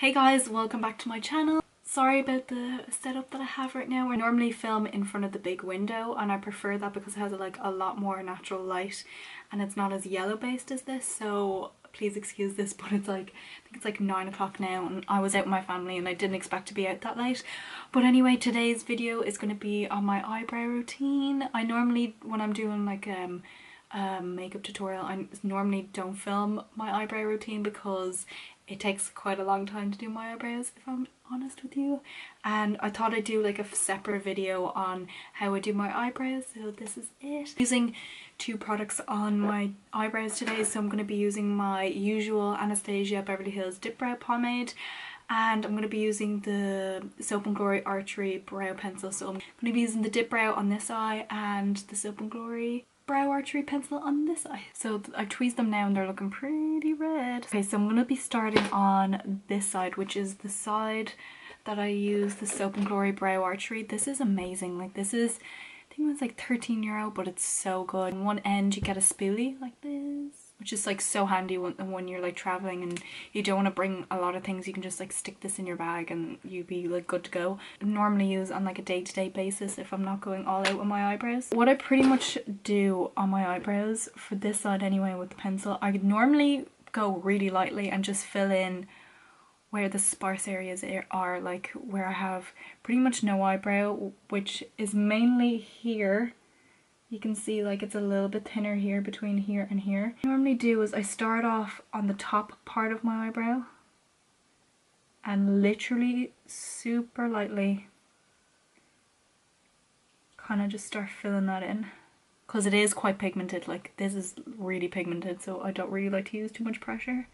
Hey guys, welcome back to my channel. Sorry about the setup that I have right now. I normally film in front of the big window and I prefer that because it has like a lot more natural light and it's not as yellow based as this, so please excuse this, but it's like, I think it's like 9 o'clock now and I was out with my family and I didn't expect to be out that late. But anyway, today's video is going to be on my eyebrow routine. I normally, when I'm doing like makeup tutorial, I normally don't film my eyebrow routine because it takes quite a long time to do my eyebrows, if I'm honest with you, and I thought I'd do like a separate video on how I do my eyebrows, so this is it. I'm using two products on my eyebrows today, so I'm going to be using my usual Anastasia Beverly Hills Dip Brow Pomade, and I'm going to be using the Soap & Glory Archery Brow Pencil. So I'm going to be using the Dip Brow on this eye and the Soap & Glory Brow Archery Pencil on this eye. So I've tweezed them now and they're looking pretty red. Okay, so I'm going to be starting on this side, which is the side that I use the Soap & Glory Brow Archery. This is amazing. Like, this is, I think it was like €13, but it's so good. On one end you get a spoolie like this, which is like so handy when you're like traveling and you don't want to bring a lot of things. You can just like stick this in your bag and you'd be like good to go. I normally use on like a day-to-day basis if I'm not going all out with my eyebrows. What I pretty much do on my eyebrows for this side anyway with the pencil, I normally go really lightly and just fill in where the sparse areas are, like where I have pretty much no eyebrow, which is mainly here. You can see like it's a little bit thinner here between here and here. What I normally do is I start off on the top part of my eyebrow and literally super lightly kind of just start filling that in, because it is quite pigmented. Like, this is really pigmented, so I don't really like to use too much pressure.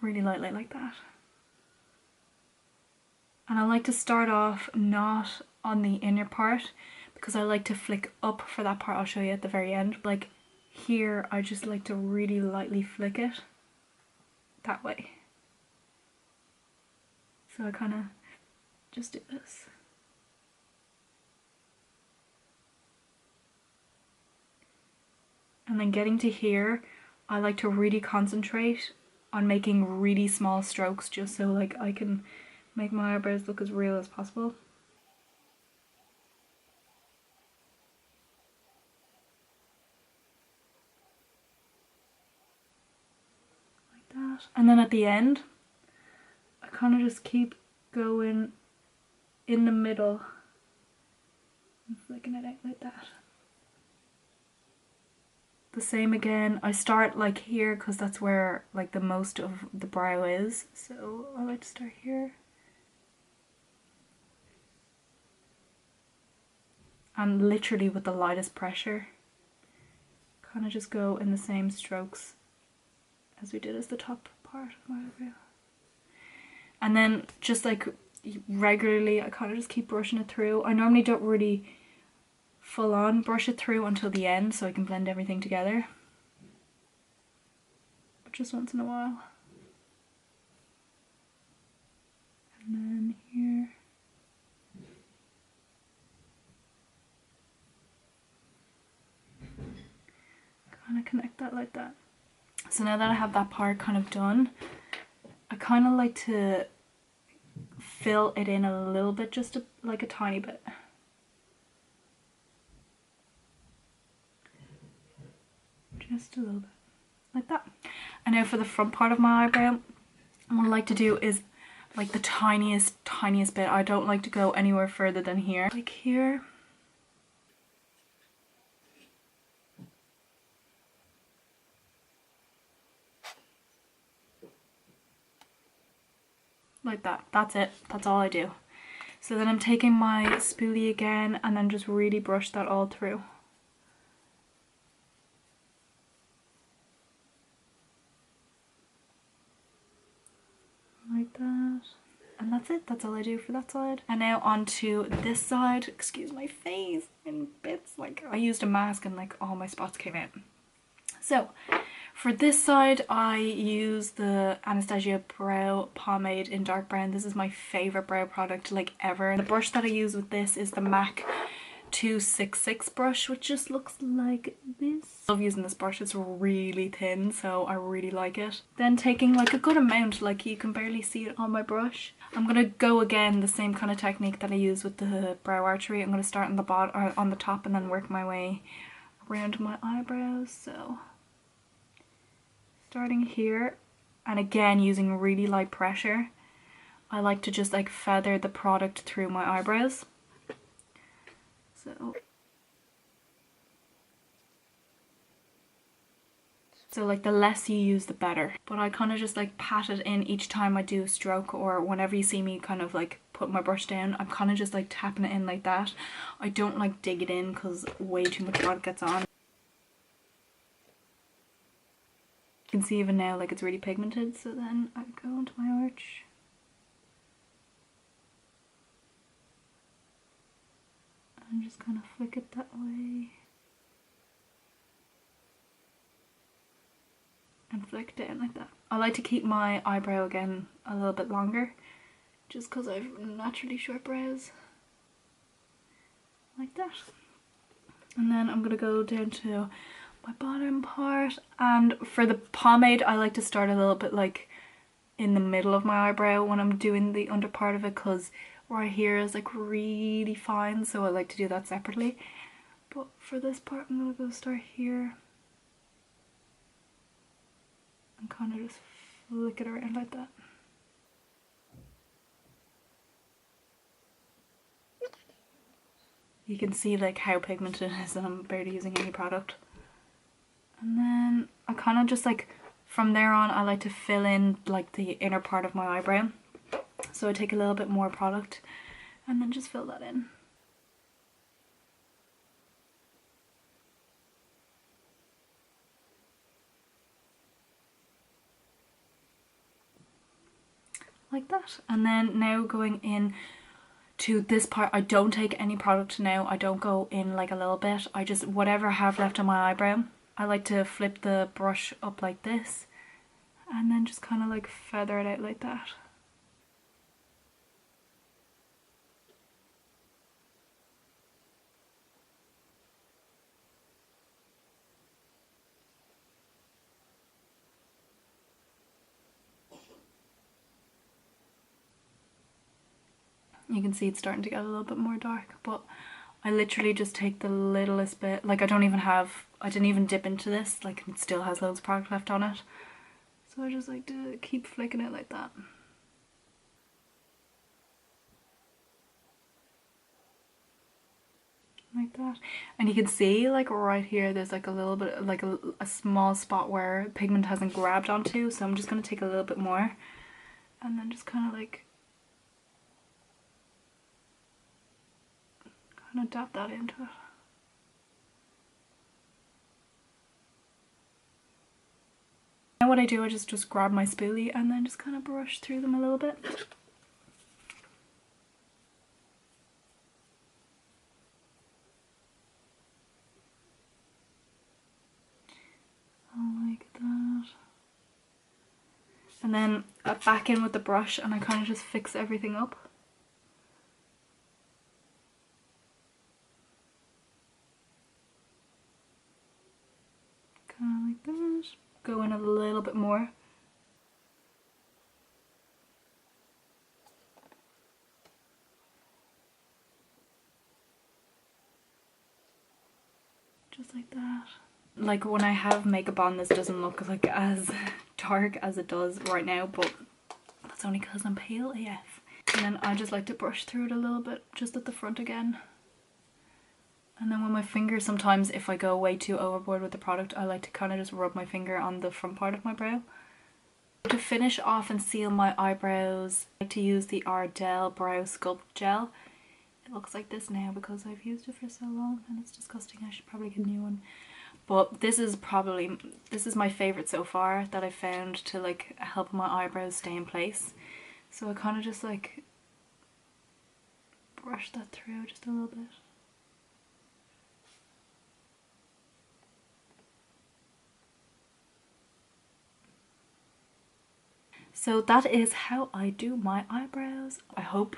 Really lightly like that. And I like to start off not on the inner part because I like to flick up for that part. I'll show you at the very end. Like here, I just like to really lightly flick it that way. So I kind of just do this. And then getting to here, I like to really concentrate on making really small strokes just so like I can make my eyebrows look as real as possible. Like that. And then at the end, I kind of just keep going in the middle and flicking it out like that. The same again, I start like here because that's where like the most of the brow is, so I like to start here. And literally with the lightest pressure, kind of just go in the same strokes as we did as the top part of my eyebrow. And then just like regularly, I kind of just keep brushing it through. I normally don't really full on brush it through until the end so I can blend everything together, but just once in a while. And then here. Kind of connect that like that. So now that I have that part kind of done, I kind of like to fill it in a little bit, just like a tiny bit. Just a little bit, like that. And now for the front part of my eyebrow, what I like to do is like the tiniest bit. I don't like to go anywhere further than here. Like here. Like that. That's it. That's all I do. So then I'm taking my spoolie again and then just really brush that all through. Like that. And that's it. That's all I do for that side. And now onto this side. Excuse my face in bits. Like, I used a mask and like all my spots came out. So for this side, I use the Anastasia Brow Pomade in dark brown. This is my favourite brow product like ever. The brush that I use with this is the MAC 266 brush, which just looks like this. I love using this brush, it's really thin, so I really like it. Then taking like a good amount, like you can barely see it on my brush. I'm gonna go again the same kind of technique that I use with the brow archery. I'm gonna start on the bottom, or on the top, and then work my way around my eyebrows. So starting here, and again using really light pressure, I like to just like feather the product through my eyebrows. So like the less you use the better, but I kind of just like pat it in each time I do a stroke, or whenever you see me kind of like put my brush down, I'm kind of just like tapping it in like that. I don't like dig it in because way too much product gets on. You can see even now like it's really pigmented, so then I go into my arch. And just kind of flick it that way. And flick down like that. I like to keep my eyebrow again a little bit longer, just because I've naturally short brows. Like that. And then I'm gonna go down to my bottom part, and for the pomade I like to start a little bit like in the middle of my eyebrow when I'm doing the under part of it, because right here is like really fine, so I like to do that separately. But for this part I'm gonna go start here and kind of just flick it around like that. You can see like how pigmented it is, and I'm barely using any product. And then I kind of just like, from there on I like to fill in like the inner part of my eyebrow. So I take a little bit more product and then just fill that in. Like that. And then now going in to this part, I don't take any product now. I don't go in like a little bit. I just, whatever I have left on my eyebrow, I like to flip the brush up like this and then just kind of like feather it out like that. You can see it's starting to get a little bit more dark, but I literally just take the littlest bit. Like I didn't even dip into this, like it still has loads of product left on it. So I just like to keep flicking it like that. Like that. And you can see like right here there's like a little bit, like a small spot where pigment hasn't grabbed onto, so I'm just going to take a little bit more and then just kind of dab that into it. Now what I do, I just grab my spoolie and then just kind of brush through them a little bit. Like that. And then back in with the brush and I kind of just fix everything up. Kind of like that. Go in a little bit more. Just like that. Like when I have makeup on, this doesn't look like as dark as it does right now, but that's only because I'm pale AF. And then I just like to brush through it a little bit, just at the front again. And then with my finger, sometimes if I go way too overboard with the product, I like to kind of just rub my finger on the front part of my brow. To finish off and seal my eyebrows, I like to use the Ardell Brow Sculpt Gel. It looks like this now because I've used it for so long and it's disgusting. I should probably get a new one. But this is my favourite so far that I've found to like help my eyebrows stay in place. So I kind of just like brush that through just a little bit. So that is how I do my eyebrows. I hope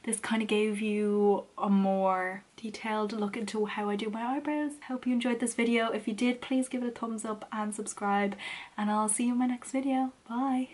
this kind of gave you a more detailed look into how I do my eyebrows. Hope you enjoyed this video. If you did, please give it a thumbs up and subscribe, and I'll see you in my next video. Bye!